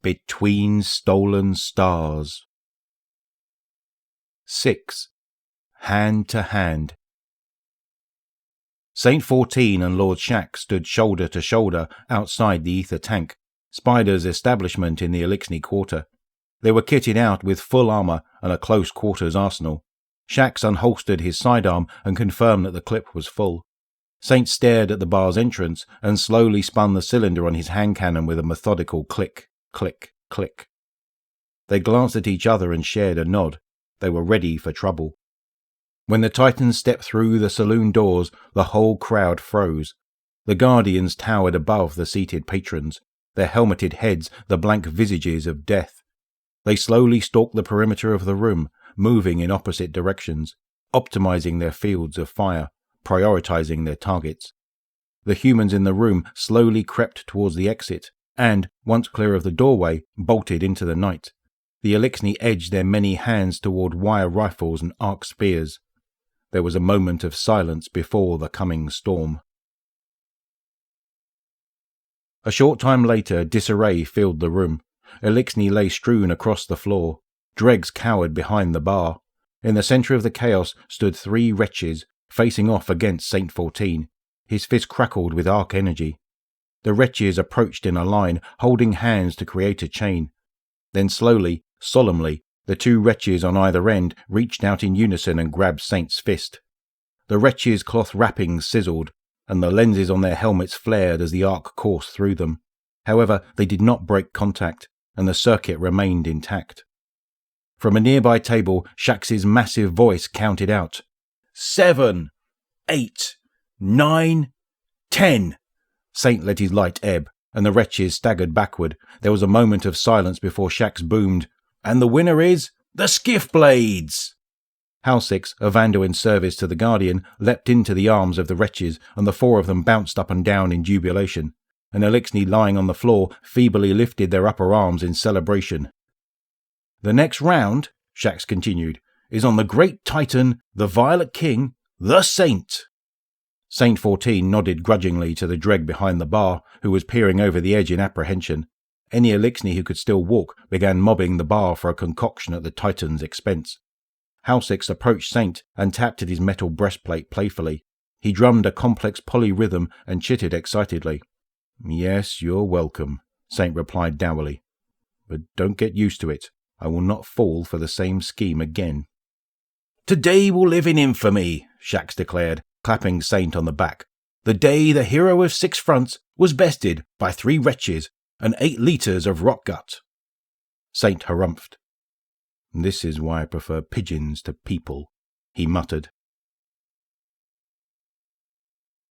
Between Stolen Stars. 6. Hand to Hand. Saint 14 and Lord Shax stood shoulder to shoulder outside the ether tank, Spider's establishment in the Elixni Quarter. They were kitted out with full armour and a close-quarters arsenal. Shax unholstered his sidearm and confirmed that the clip was full. Saint stared at the bar's entrance and slowly spun the cylinder on his hand cannon with a methodical click, click, click. They glanced at each other and shared a nod. They were ready for trouble. When the Titans stepped through the saloon doors, the whole crowd froze. The Guardians towered above the seated patrons, their helmeted heads the blank visages of death. They slowly stalked the perimeter of the room, moving in opposite directions, optimizing their fields of fire, prioritizing their targets. The humans in the room slowly crept towards the exit, and, once clear of the doorway, bolted into the night. The Elixni edged their many hands toward wire rifles and arc spears. There was a moment of silence before the coming storm. A short time later, disarray filled the room. Elixni lay strewn across the floor. Dregs cowered behind the bar. In the centre of the chaos stood 3 wretches, facing off against Saint 14. His fist crackled with arc energy. The wretches approached in a line, holding hands to create a chain. Then slowly, solemnly, the 2 wretches on either end reached out in unison and grabbed Saint's fist. The wretches' cloth wrappings sizzled, and the lenses on their helmets flared as the arc coursed through them. However, they did not break contact, and the circuit remained intact. From a nearby table, Shax's massive voice counted out, 7, 8, 9, 10. Saint let his light ebb, and the wretches staggered backward. There was a moment of silence before Shax boomed, "And the winner is the Skiff Blades!" Halsix, a Vandal in service to the Guardian, leapt into the arms of the wretches, and the 4 of them bounced up and down in jubilation. And Elixni lying on the floor feebly lifted their upper arms in celebration. "The next round," Shax continued, "is on the great Titan, the Violet King, the Saint." Saint 14 nodded grudgingly to the Dreg behind the bar, who was peering over the edge in apprehension. Any Elixni who could still walk began mobbing the bar for a concoction at the Titan's expense. Halsix approached Saint and tapped at his metal breastplate playfully. He drummed a complex polyrhythm and chittered excitedly. "Yes, you're welcome," Saint replied dourly. "But don't get used to it. I will not fall for the same scheme again." "Today will live in infamy," Shax declared, clapping Saint on the back. "The day the hero of 6 fronts was bested by 3 wretches and 8 litres of rock gut." Saint harumphed. "This is why I prefer pigeons to people," he muttered.